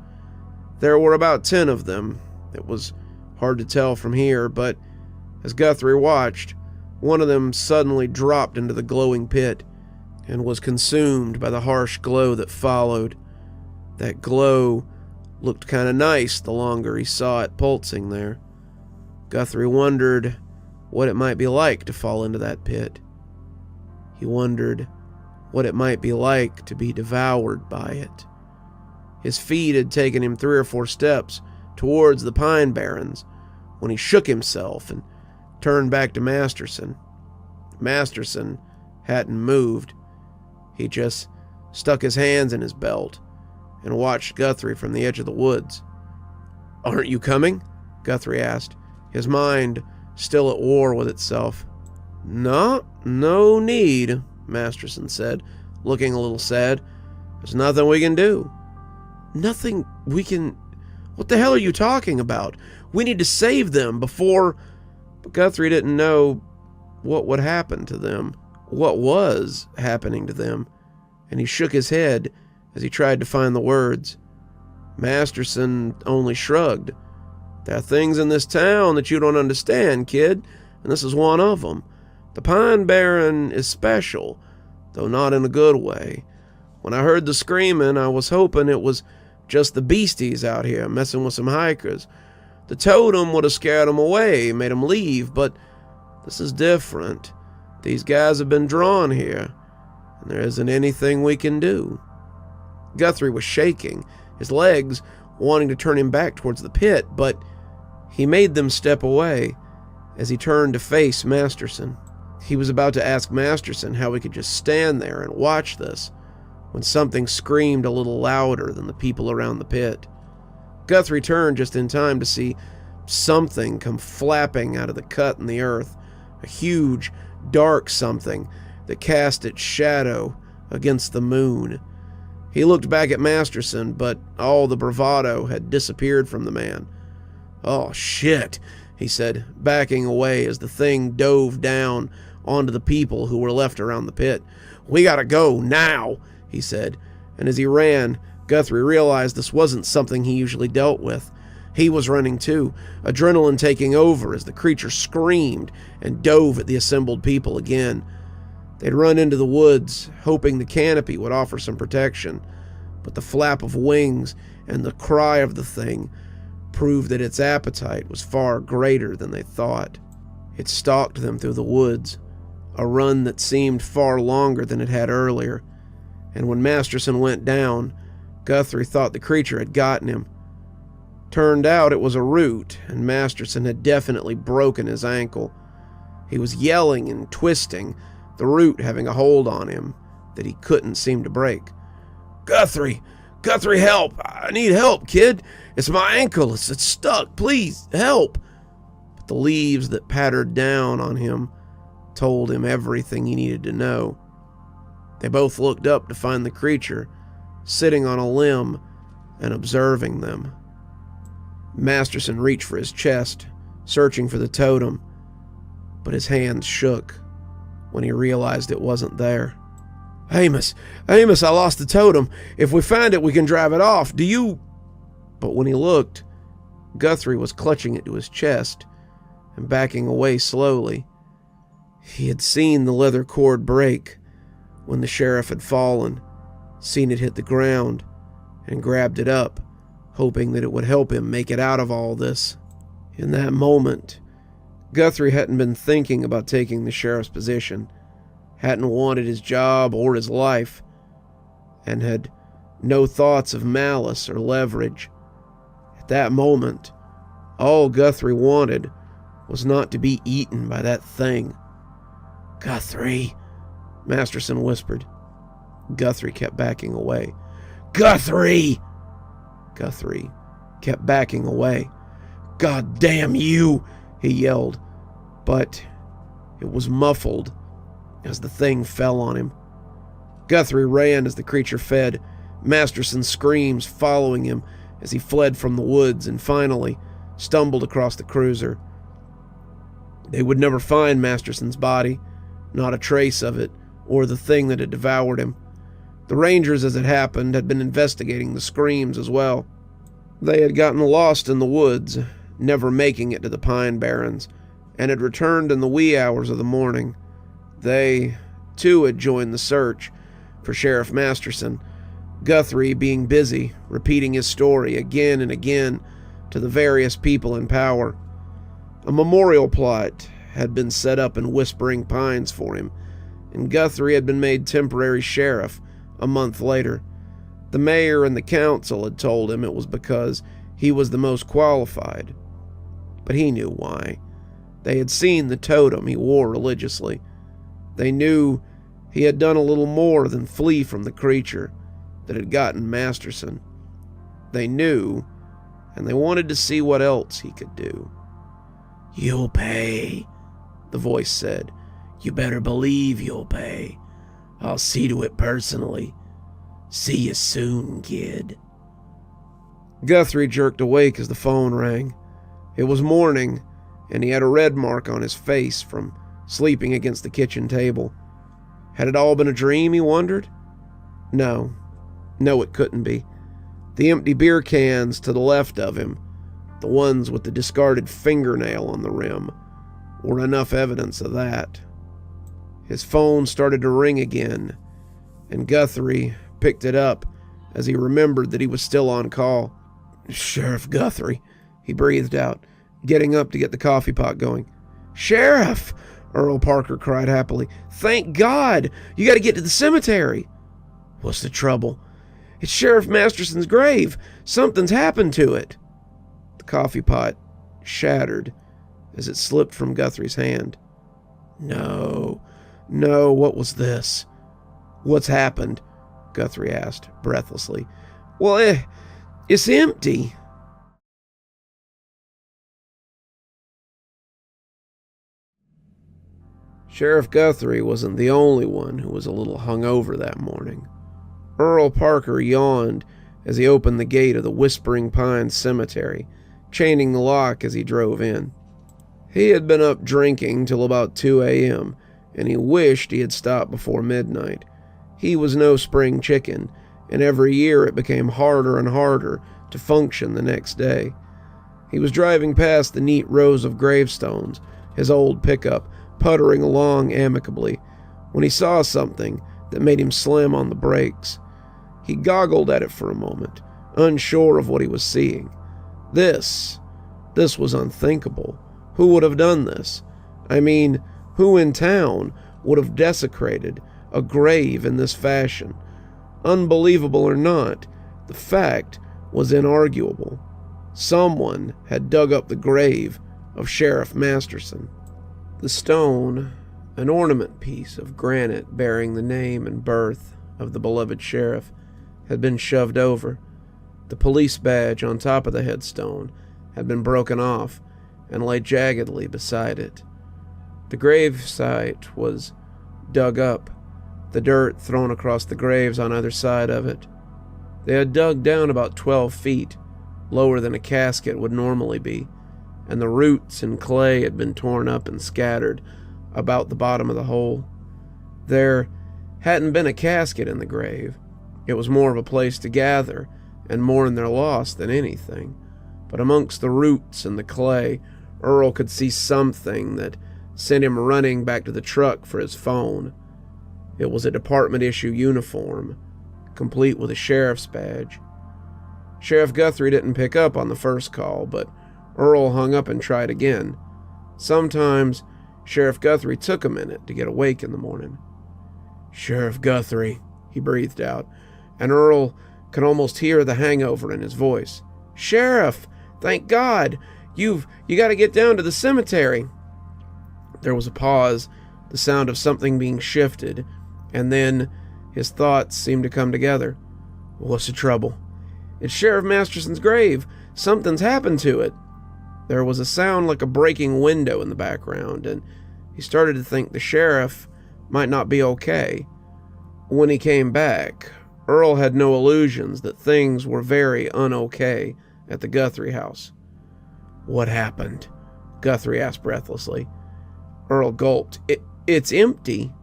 There were about 10 of them. It was hard to tell from here, but as Guthrie watched, one of them suddenly dropped into the glowing pit and was consumed by the harsh glow that followed. That glow looked kind of nice the longer he saw it pulsing there. Guthrie wondered what it might be like to fall into that pit. He wondered what it might be like to be devoured by it. His feet had taken him 3 or 4 steps towards the pine barrens when he shook himself and turned back to Masterson. Masterson hadn't moved. He just stuck his hands in his belt and watched Guthrie from the edge of the woods. "Aren't you coming?" Guthrie asked, his mind still at war with itself. No need," Masterson said, looking a little sad. "There's nothing we can do." "Nothing we can... What the hell are you talking about? We need to save them before..." But Guthrie didn't know what would happen to them, what was happening to them, and he shook his head as he tried to find the words. Masterson only shrugged. "There are things in this town that you don't understand, kid, and this is one of them. The Pine Barren is special, though not in a good way. When I heard the screaming, I was hoping it was Just the beasties out here messing with some hikers. The totem would have scared them away, made them leave, but this is different. These guys have been drawn here, and there isn't anything we can do." Guthrie was shaking, his legs wanting to turn him back towards the pit, but he made them step away as he turned to face Masterson. He was about to ask Masterson how he could just stand there and watch this, when something screamed a little louder than the people around the pit. Guthrie turned just in time to see something come flapping out of the cut in the earth, a huge, dark something that cast its shadow against the moon. He looked back at Masterson, but all the bravado had disappeared from the man. "Oh, shit," he said, backing away as the thing dove down onto the people who were left around the pit. "We gotta go, now," he said, and as he ran, Guthrie realized this wasn't something he usually dealt with. He was running too, adrenaline taking over as the creature screamed and dove at the assembled people again. They'd run into the woods, hoping the canopy would offer some protection, but the flap of wings and the cry of the thing proved that its appetite was far greater than they thought. It stalked them through the woods, a run that seemed far longer than it had earlier, and when Masterson went down, Guthrie thought the creature had gotten him. Turned out it was a root, and Masterson had definitely broken his ankle. He was yelling and twisting, the root having a hold on him that he couldn't seem to break. Guthrie, help! I need help, kid! It's my ankle, it's stuck, please, help!" But the leaves that pattered down on him told him everything he needed to know. They both looked up to find the creature sitting on a limb and observing them. Masterson reached for his chest, searching for the totem, but his hands shook when he realized it wasn't there. Amos, I lost the totem. If we find it, we can drive it off. Do you..." But when he looked, Guthrie was clutching it to his chest and backing away slowly. He had seen the leather cord break when the sheriff had fallen, seen it hit the ground, and grabbed it up, hoping that it would help him make it out of all this. In that moment, Guthrie hadn't been thinking about taking the sheriff's position, hadn't wanted his job or his life, and had no thoughts of malice or leverage. At that moment, all Guthrie wanted was not to be eaten by that thing. "Guthrie," Masterson whispered. Guthrie kept backing away. "Guthrie!" Guthrie kept backing away. "God damn you!" he yelled, but it was muffled as the thing fell on him. Guthrie ran as the creature fed, Masterson's screams following him as he fled from the woods and finally stumbled across the cruiser. They would never find Masterson's body, not a trace of it, or the thing that had devoured him. The Rangers, as it happened, had been investigating the screams as well. They had gotten lost in the woods, never making it to the Pine Barrens, and had returned in the wee hours of the morning. They, too, had joined the search for Sheriff Masterson, Guthrie being busy, repeating his story again and again to the various people in power. A memorial plot had been set up in Whispering Pines for him, and Guthrie had been made temporary sheriff a month later. The mayor and the council had told him it was because he was the most qualified. But he knew why. They had seen the totem he wore religiously. They knew he had done a little more than flee from the creature that had gotten Masterson. They knew, and they wanted to see what else he could do. "You'll pay," the voice said. "You better believe you'll pay. I'll see to it personally. See you soon, kid." Guthrie jerked awake as the phone rang. It was morning, and he had a red mark on his face from sleeping against the kitchen table. Had it all been a dream, he wondered? No, it couldn't be. The empty beer cans to the left of him, the ones with the discarded fingernail on the rim, were enough evidence of that. His phone started to ring again, and Guthrie picked it up as he remembered that he was still on call. "Sheriff Guthrie," he breathed out, getting up to get the coffee pot going. "Sheriff!" Earl Parker cried happily. "Thank God! You got to get to the cemetery." "What's the trouble?" "It's Sheriff Masterson's grave. Something's happened to it." The coffee pot shattered as it slipped from Guthrie's hand. No, what was this? "What's happened?" Guthrie asked, breathlessly. "Well, it's empty." Sheriff Guthrie wasn't the only one who was a little hungover that morning. Earl Parker yawned as he opened the gate of the Whispering Pines Cemetery, chaining the lock as he drove in. He had been up drinking till about 2 a.m., and he wished he had stopped before midnight. He was no spring chicken, and every year it became harder and harder to function the next day. He was driving past the neat rows of gravestones, his old pickup puttering along amicably, when he saw something that made him slam on the brakes. He goggled at it for a moment, unsure of what he was seeing. This was unthinkable. Who would have done this? I mean, who in town would have desecrated a grave in this fashion? Unbelievable or not, the fact was inarguable. Someone had dug up the grave of Sheriff Masterson. The stone, an ornament piece of granite bearing the name and birth of the beloved sheriff, had been shoved over. The police badge on top of the headstone had been broken off and lay jaggedly beside it. The grave site was dug up, the dirt thrown across the graves on either side of it. They had dug down about 12 feet, lower than a casket would normally be, and the roots and clay had been torn up and scattered about the bottom of the hole. There hadn't been a casket in the grave. It was more of a place to gather and mourn their loss than anything. But amongst the roots and the clay, Earl could see something that sent him running back to the truck for his phone. It was a department-issue uniform, complete with a sheriff's badge. Sheriff Guthrie didn't pick up on the first call, but Earl hung up and tried again. Sometimes Sheriff Guthrie took a minute to get awake in the morning. "Sheriff Guthrie," he breathed out, and Earl could almost hear the hangover in his voice. "Sheriff, thank God! You got to get down to the cemetery." There was a pause, the sound of something being shifted, and then his thoughts seemed to come together. "What's the trouble?" "It's Sheriff Masterson's grave. Something's happened to it." There was a sound like a breaking window in the background, and he started to think the sheriff might not be okay. When he came back, Earl had no illusions that things were very un-okay at the Guthrie house. "What happened?" Guthrie asked breathlessly. Earl gulped. It's empty."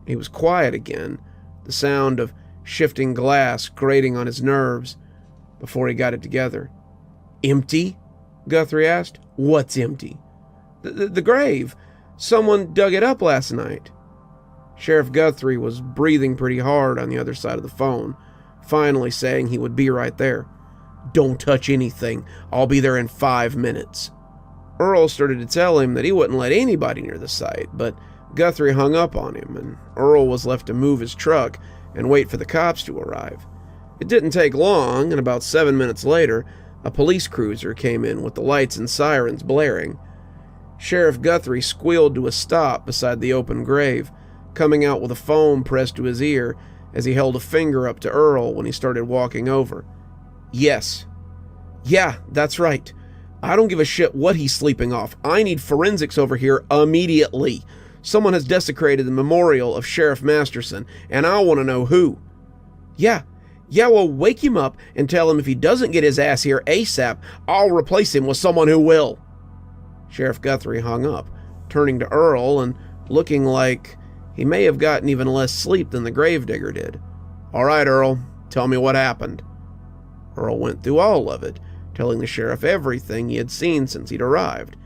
He was quiet again, the sound of shifting glass grating on his nerves, before he got it together. "Empty?" Guthrie asked. "What's empty?" The grave. Someone dug it up last night." Sheriff Guthrie was breathing pretty hard on the other side of the phone, finally saying he would be right there. "Don't touch anything. I'll be there in 5 minutes." Earl started to tell him that he wouldn't let anybody near the site, but Guthrie hung up on him, and Earl was left to move his truck and wait for the cops to arrive. It didn't take long, and about 7 minutes later, a police cruiser came in with the lights and sirens blaring. Sheriff Guthrie squealed to a stop beside the open grave, coming out with a phone pressed to his ear as he held a finger up to Earl when he started walking over. "Yes. Yeah, that's right. I don't give a shit what he's sleeping off. I need forensics over here immediately. Someone has desecrated the memorial of Sheriff Masterson, and I want to know who." Yeah, well, wake him up and tell him if he doesn't get his ass here ASAP, I'll replace him with someone who will." Sheriff Guthrie hung up, turning to Earl and looking like he may have gotten even less sleep than the gravedigger did. "All right, Earl, tell me what happened." Earl went through all of it, telling the sheriff everything he had seen since he'd arrived.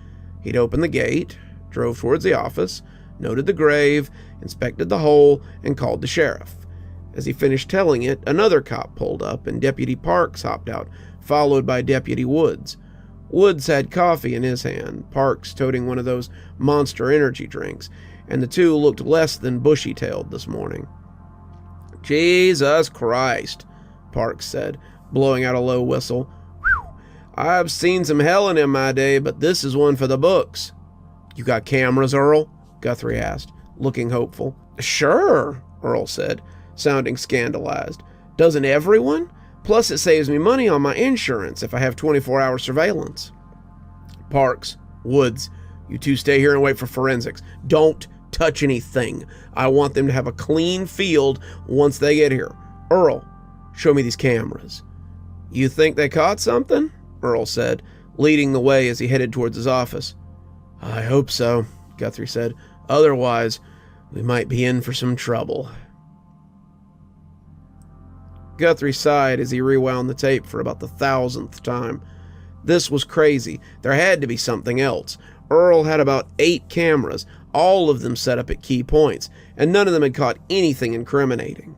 He'd opened the gate, drove towards the office, noted the grave, inspected the hole, and called the sheriff. As he finished telling it, another cop pulled up and Deputy Parks hopped out, followed by Deputy Woods. Woods had coffee in his hand, Parks toting one of those Monster energy drinks, and the two looked less than bushy-tailed this morning. "Jesus Christ," Parks said, blowing out a low whistle. "Whew. I've seen some hell in my day, but this is one for the books." "You got cameras, Earl?" Guthrie asked, looking hopeful. "Sure," Earl said, sounding scandalized. "Doesn't everyone? Plus it saves me money on my insurance if I have 24-hour surveillance." "Parks, Woods, you two stay here and wait for forensics. Don't touch anything. I want them to have a clean field once they get here. Earl, show me these cameras." "You think they caught something?" Earl said, leading the way as he headed towards his office. "I hope so," Guthrie said. "Otherwise, we might be in for some trouble." Guthrie sighed as he rewound the tape for about the 1,000th time. This was crazy. There had to be something else. Earl had about 8 cameras, all of them set up at key points, and none of them had caught anything incriminating.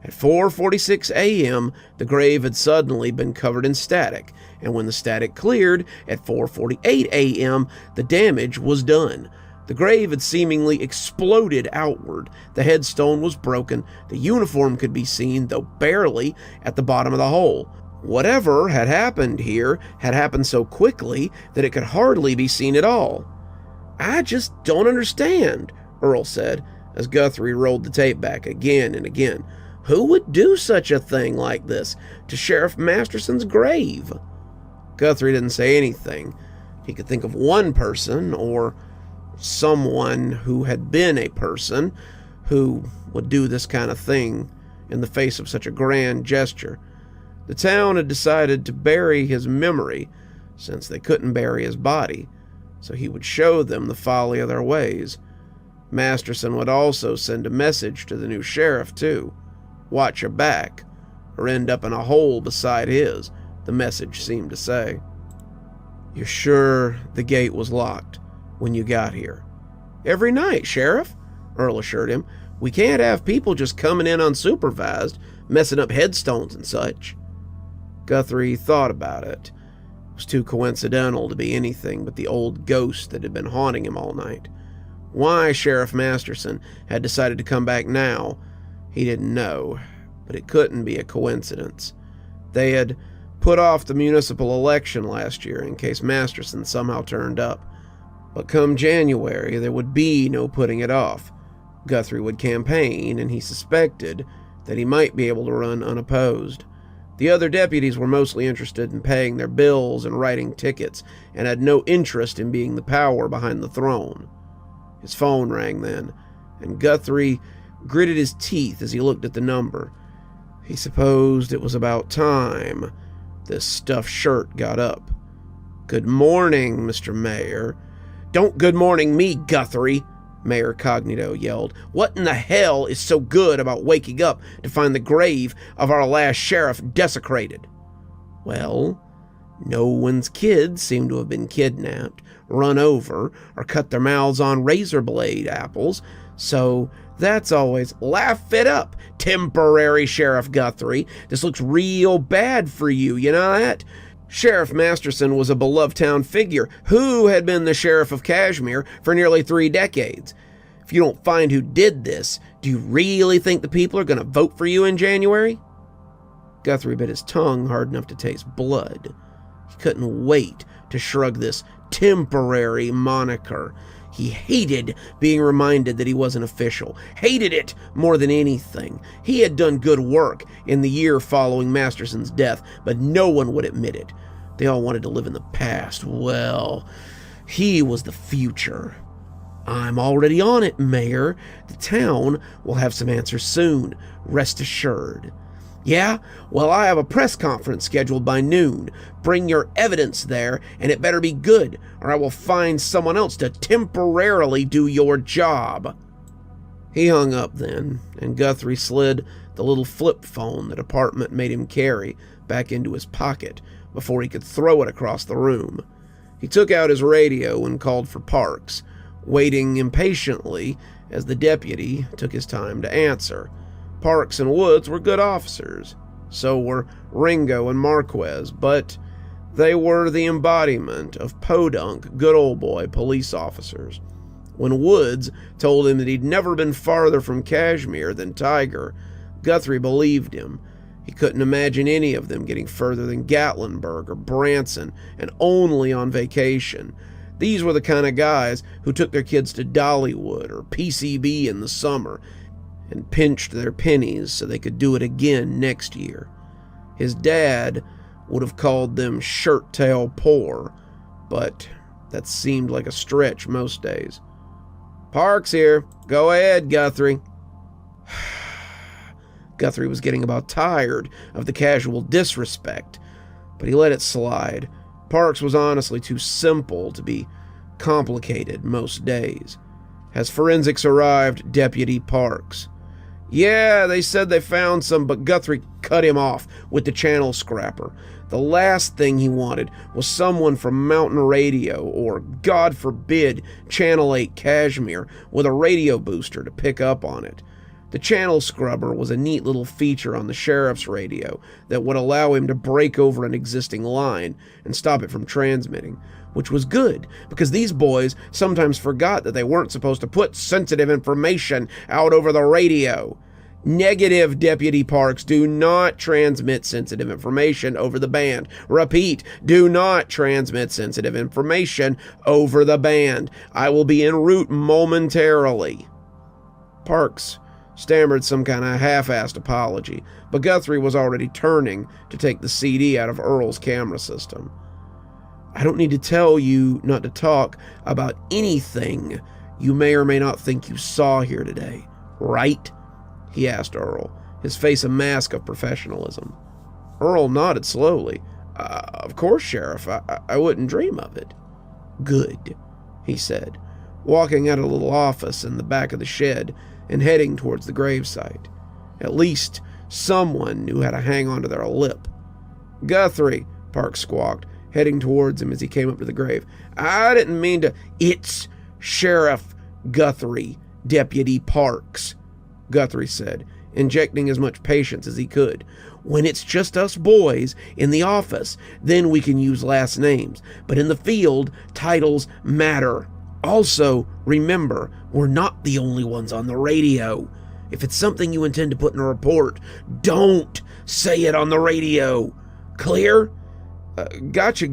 At 4:46 a.m., the grave had suddenly been covered in static, and when the static cleared, at 4:48 a.m., the damage was done. The grave had seemingly exploded outward. The headstone was broken. The uniform could be seen, though barely, at the bottom of the hole. Whatever had happened here had happened so quickly that it could hardly be seen at all. "I just don't understand," Earl said, as Guthrie rolled the tape back again and again. "Who would do such a thing like this to Sheriff Masterson's grave?" Guthrie didn't say anything. He could think of one person, or someone who had been a person, who would do this kind of thing in the face of such a grand gesture. The town had decided to bury his memory, since they couldn't bury his body, so he would show them the folly of their ways. Masterson would also send a message to the new sheriff, too. "Watch your back, or end up in a hole beside his," the message seemed to say. "You're sure the gate was locked when you got here?" "Every night, Sheriff," Earl assured him. "We can't have people just coming in unsupervised, messing up headstones and such." Guthrie thought about it. It was too coincidental to be anything but the old ghost that had been haunting him all night. Why Sheriff Masterson had decided to come back now, he didn't know, but it couldn't be a coincidence. They had put off the municipal election last year in case Masterson somehow turned up. But come January, there would be no putting it off. Guthrie would campaign, and he suspected that he might be able to run unopposed. The other deputies were mostly interested in paying their bills and writing tickets, and had no interest in being the power behind the throne. His phone rang then, and Guthrie gritted his teeth as he looked at the number. He supposed it was about time this stuffed shirt got up. "Good morning, Mr. Mayor." "Don't good morning me, Guthrie," Mayor Cognito yelled. "What in the hell is so good about waking up to find the grave of our last sheriff desecrated?" "Well, no one's kids seem to have been kidnapped, run over, or cut their mouths on razor blade apples, so that's always—" "Laugh it up, temporary Sheriff Guthrie. This looks real bad for you, you know that? Sheriff Masterson was a beloved town figure who had been the sheriff of Cashmere for nearly 3 decades. If you don't find who did this, do you really think the people are going to vote for you in January?" Guthrie bit his tongue hard enough to taste blood. He couldn't wait to shrug this temporary moniker. He hated being reminded that he wasn't official. Hated it more than anything. He had done good work in the year following Masterson's death, but no one would admit it. They all wanted to live in the past. Well, he was the future. "I'm already on it, Mayor. The town will have some answers soon. Rest assured." "Yeah? Well, I have a press conference scheduled by noon. Bring your evidence there, and it better be good, or I will find someone else to temporarily do your job." He hung up then, and Guthrie slid the little flip phone the department made him carry back into his pocket before he could throw it across the room. He took out his radio and called for Parks, waiting impatiently as the deputy took his time to answer. Parks and Woods were good officers. So were Ringo and Marquez, but they were the embodiment of podunk, good old boy police officers. When Woods told him that he'd never been farther from Cashmere than Tiger, Guthrie believed him. He couldn't imagine any of them getting further than Gatlinburg or Branson, and only on vacation. These were the kind of guys who took their kids to Dollywood or PCB in the summer and pinched their pennies so they could do it again next year. His dad would have called them shirt-tail poor, but that seemed like a stretch most days. "Parks here. Go ahead, Guthrie." Guthrie was getting about tired of the casual disrespect, but he let it slide. Parks was honestly too simple to be complicated most days. Has forensics arrived, Deputy Parks? "Yeah, they said they found some, but Guthrie cut him off with the channel scrapper. The last thing he wanted was someone from Mountain Radio or, God forbid, Channel 8 Cashmere with a radio booster to pick up on it. The channel scrubber was a neat little feature on the sheriff's radio that would allow him to break over an existing line and stop it from transmitting, which was good because these boys sometimes forgot that they weren't supposed to put sensitive information out over the radio. Negative, Deputy Parks. Do not transmit sensitive information over the band. Repeat, do not transmit sensitive information over the band. I will be en route momentarily." Parks stammered some kind of half-assed apology, but Guthrie was already turning to take the CD out of Earl's camera system. "I don't need to tell you not to talk about anything you may or may not think you saw here today, right?" he asked Earl, his face a mask of professionalism. Earl nodded slowly. Of course, Sheriff. I wouldn't dream of it." "Good," he said, walking out of a little office in the back of the shed and heading towards the gravesite. At least someone knew how to hang on to their lip. "Guthrie," Parks squawked, heading towards him as he came up to the grave. "I didn't mean to—" "It's Sheriff Guthrie, Deputy Parks," Guthrie said, injecting as much patience as he could. "When it's just us boys in the office, then we can use last names. But in the field, titles matter. Also, remember, we're not the only ones on the radio. If it's something you intend to put in a report, don't say it on the radio. Clear?" Gotcha,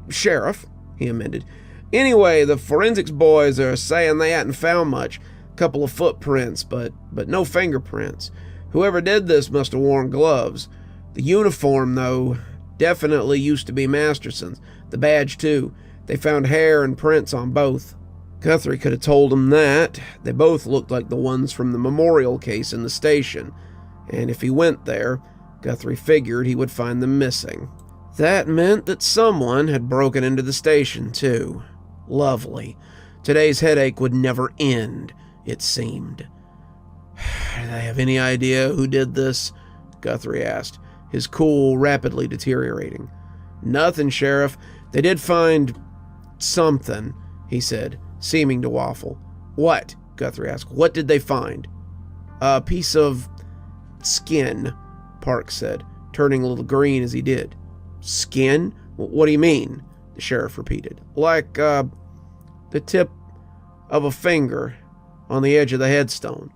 Sheriff," he amended. "Anyway, the forensics boys are saying they hadn't found much. Couple of footprints, but no fingerprints. Whoever did this must have worn gloves. The uniform, though, definitely used to be Masterson's. The badge, too. They found hair and prints on both." Guthrie could have told him that. They both looked like the ones from the memorial case in the station, and if he went there, Guthrie figured he would find them missing. That meant that someone had broken into the station, too. Lovely. Today's headache would never end, it seemed. "Do they have any idea who did this?" Guthrie asked, his cool rapidly deteriorating. "Nothing, Sheriff. They did find something," he said, seeming to waffle. "What?" Guthrie asked. "What did they find?" "A piece of skin," Parks said, turning a little green as he did. "Skin? What do you mean?" the sheriff repeated. "Like, the tip of a finger on the edge of the headstone."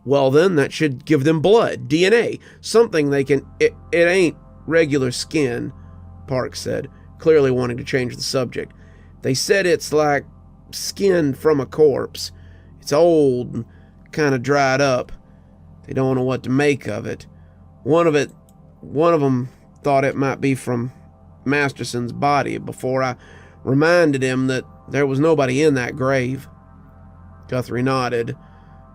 "Well, then, that should give them blood, DNA, something they can—" It ain't regular skin," Parks said, clearly wanting to change the subject. "They said it's like skin from a corpse. It's old and kind of dried up. They don't know what to make of it. One of them thought it might be from Masterson's body before I reminded him that there was nobody in that grave." Guthrie nodded,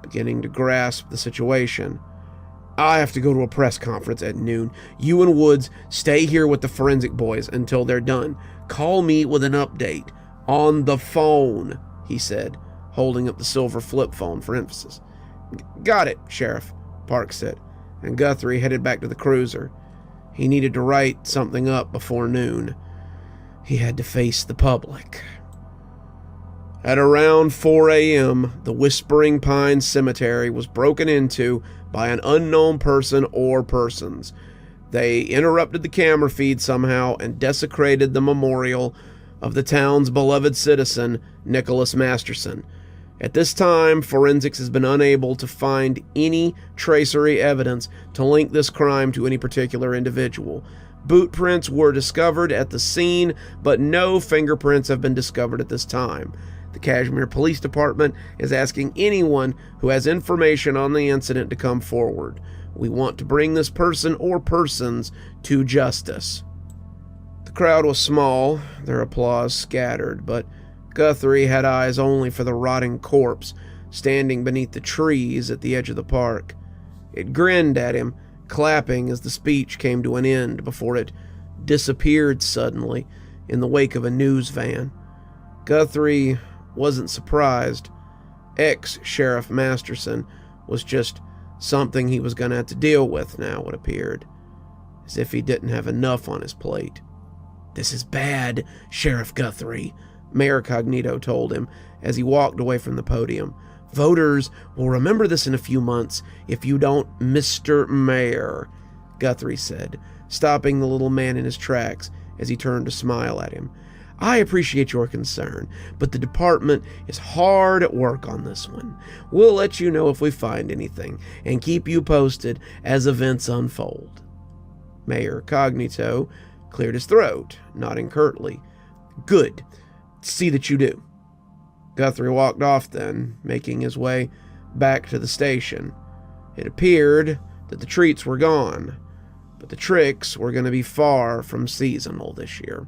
beginning to grasp the situation. "I have to go to a press conference at noon. You and Woods stay here with the forensic boys until they're done. Call me with an update. On the phone," he said, holding up the silver flip phone for emphasis. "Got it, Sheriff," Parks said, and Guthrie headed back to the cruiser. He needed to write something up before noon. He had to face the public. At around 4 a.m., the Whispering Pines Cemetery was broken into by an unknown person or persons. They interrupted the camera feed somehow and desecrated the memorial of the town's beloved citizen, Nicholas Masterson. At this time, forensics has been unable to find any tracery evidence to link this crime to any particular individual. Boot prints were discovered at the scene, but no fingerprints have been discovered at this time. The Cashmere Police Department is asking anyone who has information on the incident to come forward. We want to bring this person or persons to justice. The crowd was small, their applause scattered, but Guthrie had eyes only for the rotting corpse standing beneath the trees at the edge of the park. It grinned at him, clapping as the speech came to an end before it disappeared suddenly in the wake of a news van. Guthrie wasn't surprised. Ex-Sheriff Masterson was just something he was going to have to deal with now, it appeared, as if he didn't have enough on his plate. "This is bad, Sheriff Guthrie," Mayor Cognito told him as he walked away from the podium. "Voters will remember this in a few months if you don't, Mr. Mayor," Guthrie said, stopping the little man in his tracks as he turned to smile at him. "I appreciate your concern, but the department is hard at work on this one. We'll let you know if we find anything and keep you posted as events unfold." Mayor Cognito cleared his throat, nodding curtly. "Good. See that you do." Guthrie walked off then, making his way back to the station. It appeared that the treats were gone, but the tricks were going to be far from seasonal this year.